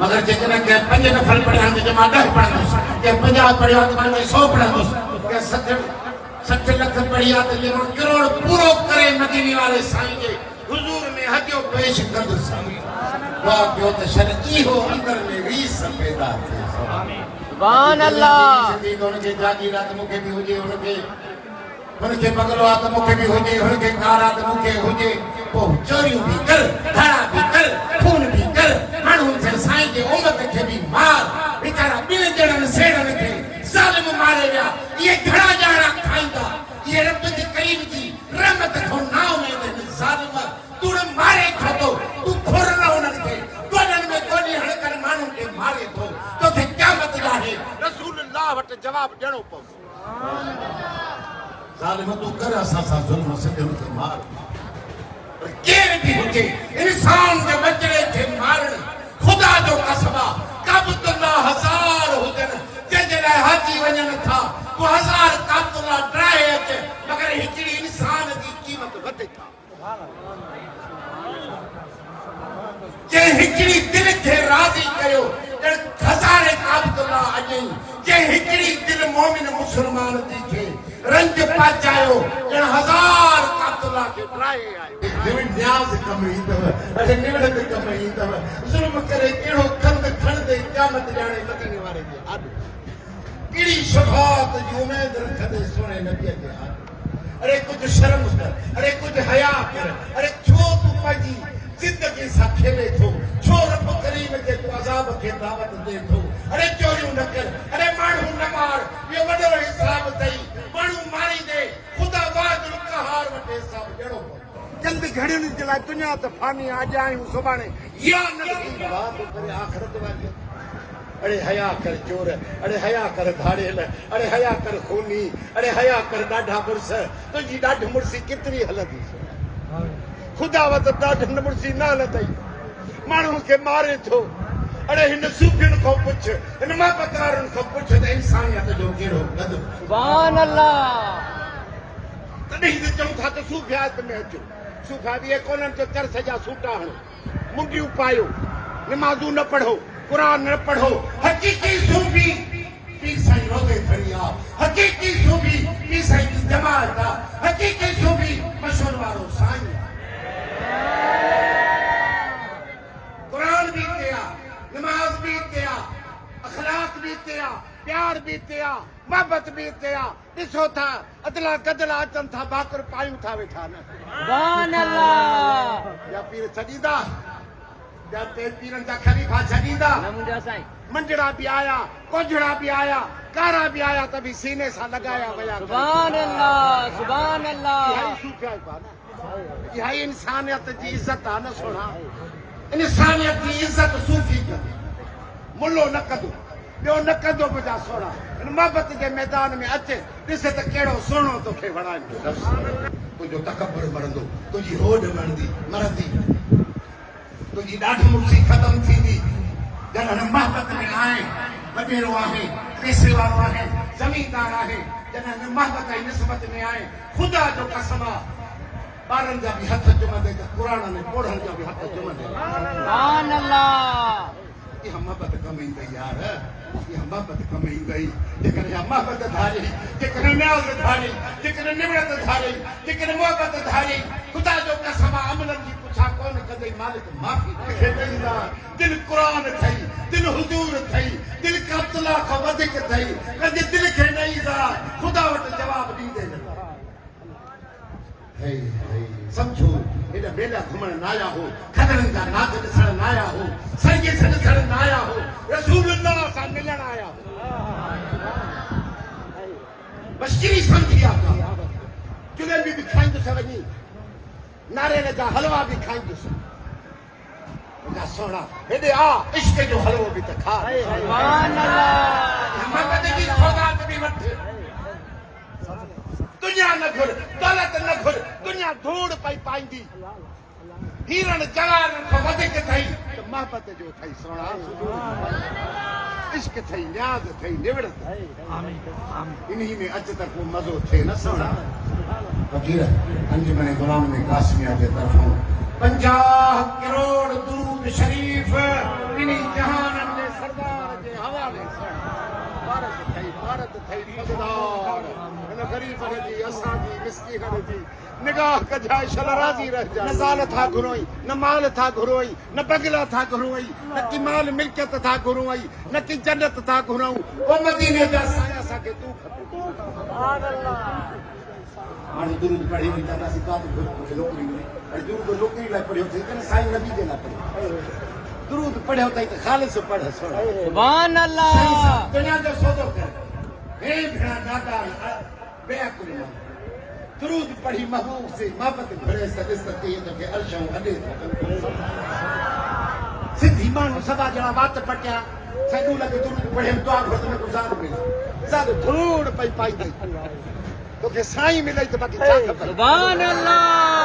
मगर जेकॾहिं कंहिं 5 नफ़र पढ़िया त मां 10 पढ़ंदुसि, कंहिं 50 पढ़िया त मां 100 पढ़ंदुसि, कंहिं 60 लख पढ़िया त मां करोड़ पूरो करे मदीने वारे साईं जे हुजूर में हदियो पेश कंदुसि। दुआ कयो त शर इहो अंदर में रीस पैदा थिए। सुभान अल्लाह। उनखे जागीरात मूंखे बि हुजे, उनखे बंगलो आहे त मूंखे बि हुजे, उनखे कार आहे त मूंखे हुजे। पोइ चोरियूं बि कर, धाड़ा बि कर, खून बि कर, माण्हू थे साईं जे उम्मत खे बि मार। वीचारा 2 ॼणनि सेड़नि खे ज़ालिम मारे विया। इहे घणा ॼणा खाईंदा? इहे रब जे करीम जी रहमत खां नाव में आहिनि। ज़ालिम तूं मारे छो थो? तूं खुर न उन्हनि खे गोॾनि में गोॾी हण करे माण्हुनि खे मारे थो। तोखे क़यामत ॾाढे रसूलुल्लाह वटि जवाबु ॾियणो पवंदो। ज़ालिम तूं कर असां सां ज़ुल्म, सिंधियुनि खे मार। केर भी हुजे इंसान जे बचड़े खे मारण खुदा जो कसम आहे। काबतुल्लाह 1000 हुजनि जंहिंजे लाइ हाजी वञनि था, तूं 1000 काबतुल्लाह ड्राए अचे, मगर हिकिड़ी इंसान जी क़ीमत वधे था। जंहिं हिकिड़ी दिल खे राज़ी कयो ॼण 1000 काबतुल्लाह अॼई। जंहिं हिकिड़ी दिल मोमिन मुस्लमान जी खे रंज पाचायो ॼण 1000 काबतुल्लाह खे ड्राए आयो। न्याज़ कम ईंदव, अरे निवड़त कम ईंदव। ज़ुल्म करे कहिड़ो कंद खणंदे क़यामत ॼाणे मदीने वारे जे आॾो। कहिड़ी शफ़ाअत जी उमेद रखंदे सुहिणे नबीअ जे आॾो। अरे कुझु शर्म कर, अरे कुझु हया कर। अरे छो तूं पंहिंजी ज़िंदगी सां खेले थो? छो रब करीम जे तूं अज़ाब खे दावत ॾे थो? अरे चोरियूं न कर, अरे माण्हू न मार, इहो वॾो हिसाब अथई। माण्हू मारींदे ख़ुदा वाहिदुल क़हार वटि हिसाब ॾियणो पवंदो। जल्द घड़ियुनि जे लाइ दुनिया त फानी, अॼु आहियूं सुभाणे या न थींदी। करे आख़िरत वारी। अरे हया कर चोर, अरे हया कर धाड़ेल, अरे हया कर खूनी, अरे हया कर ॾाढा मुड़स। तुंहिंजी ॾाढी मुड़सी केतिरी हलंदी? ख़ुदा वटि ॾाढी मुड़सी न हलंदई। माण्हू खे मारे थो। अरे हिन सूफ़ियुनि खां पुछ, हिन महबतवारनि खां पुछ त इंसानियत जो कहिड़ो क़दुरु। सुभान अल्लाह। तॾहिं त चऊं था त सूफ़ियात में अचो। सूफ़ा बि कोन्हनि जो कर सॼा सूटा हणो, मुंडियूं पायो, नमाज़ूं न पढ़ो, क़ुरान न पढ़ो। हक़ीक़ी सूफ़ी पीर साईं रोज़े खणी आहे। हक़ीक़ी सूफ़ी पीर साईं जी जमात आहे। हक़ीक़ी सूफ़ी मशहूर वारो साईं आहे। क़ुरान भी हिते आहे, नमाज़ भी हिते आहे, अख़लाक़ भी हिते आहे, प्यार भी हिते आहे, मोहब्बत भी हिते आहे। ॾिसो था अदला गदला अचनि था, भाकुर पायूं था वेठा न। सुभान अल्लाह। या पीर छॾींदा, या पीरनि जा ख़लीफ़ा छॾींदा। मंजड़ा भी आया, कोझड़ा भी आया, कारा भी आया, त बि सीने सां लॻाया विया। सुभान अल्लाह, सुभान अल्लाह। इहा इंसानियत जी इज़त आहे न सोना। इंसानियत जी इज़त सूफ़ी कंदी, मुल्लो न कंदो, ॿियो न कंदो मुंहिंजा सोना। हिन मोहबत जे मैदान में अचे, ॾिस त कहिड़ो सुहिणो तोखे वणाईंदो। तुंहिंजो तकबर मरंदो, तुंहिंजी होड मरंदी, तुंहिंजी ॾाढी मुर्सी ख़तम थींदी। ॼण हिन मोहबत में आहे, वॾेरो आहे, पैसे वारो आहे, ज़मीनदार आहे। ॼण हिन मोहबत जी निस्बत में आहे। ख़ुदा जो कसम आहे, ॿारनि जा बि हथ चुमंदे त क़ुरान में पढ़ण जा बि हथ चुमंदे। सुभान अल्लाह। इहा मोहबत कम ईंदई यार, इहा मोहबत कम ईंदई जेकॾहिं इहा मोहबत धारी, जेकॾहिं न्याज़ धारी, जेकॾहिं निवड़त धारी, जेकॾहिं मोहबत धारी। ख़ुदा जो कसम आहे, अमलनि जी पुछा कोन कंदई, मालिक माफ़ी खे ॾींदा। दिलि क़ुरान अथई, दिलि हुजूर अथई, दिलि काबतुल्लाह खां वधीक अथई। पंहिंजे दिलि खे ॾींदा, ख़ुदा वटि जवाबु ॾींदे न। समझो हेॾा मेला घुमण न आया हो, खदड़नि जा नाच ॾिसण न आया हो, संगीत ॾिसण न आया हो, रसूलुल्लाह सां मिलण आया हो। बशीरी सम्झी आहे, जुलेबी बि खाईंदुसि वञी, नारेल जा हलवा बि खाईंदुसि। मुंहिंजा सोना हेॾे आ, इश्क जो हलवो बि त खा। सुभान अल्लाह। मोहब्बत जी सौगात बि वठ। दुनिया न घुर, दौलत न घुर, दुनिया धूड़ पई पाईंदी। हीरन जवारनि खां वधीक अथई त मोहब्बत जो अथई सोना। इश्क अथई, न्याज़ अथई, निवड़त। इन्ही में अच त को मज़ो थिए न सोना। फ़कीर अंजुमन गुलाम में कासमिया जे तरफ़ों 50 करोड़ दुरूद शरीफ़ इन्ही जहां भारत थई मज़ेदार इन गरीब जी असां जी मिस्कीन जी निगाह कजाए शल राज़ी रह जाए न ज़ाल था घुरोई न माल था घुरोई न बंगला था घुरोई न की माल मिल्कियत था घुरोई न की जन्नत था घुराऊं ओ मदीने जा साया असांखे तू खपे हाणे दुरूद पढ़ी वई दादा सी का मूंखे नौकिरी मिली ऐं दुरूद नौकिरी लाइ पढ़ियो अथई त साईं नबी जे लाइ पढ़ियो दुरूद पढ़ियो अथई त ख़ालिस पढ़ सुभान अल्लाह दुनिया जो सौदो कर हे भेणा ॾाढा बेअकुल माण्हू दुरूद पढ़ी महबूब से मोहब्बत भरे सदिस ते इनखे अर्शों अॾे सिंधी माण्हू सदा ॼणा वात पटिया सॼो लॻे दुरूद पढ़े दुआ घुर में गुज़ार मिले ज़ाद धूड़ पई पाई तोखे साईं मिलई त बाक़ी छा खपे सुभान अल्लाह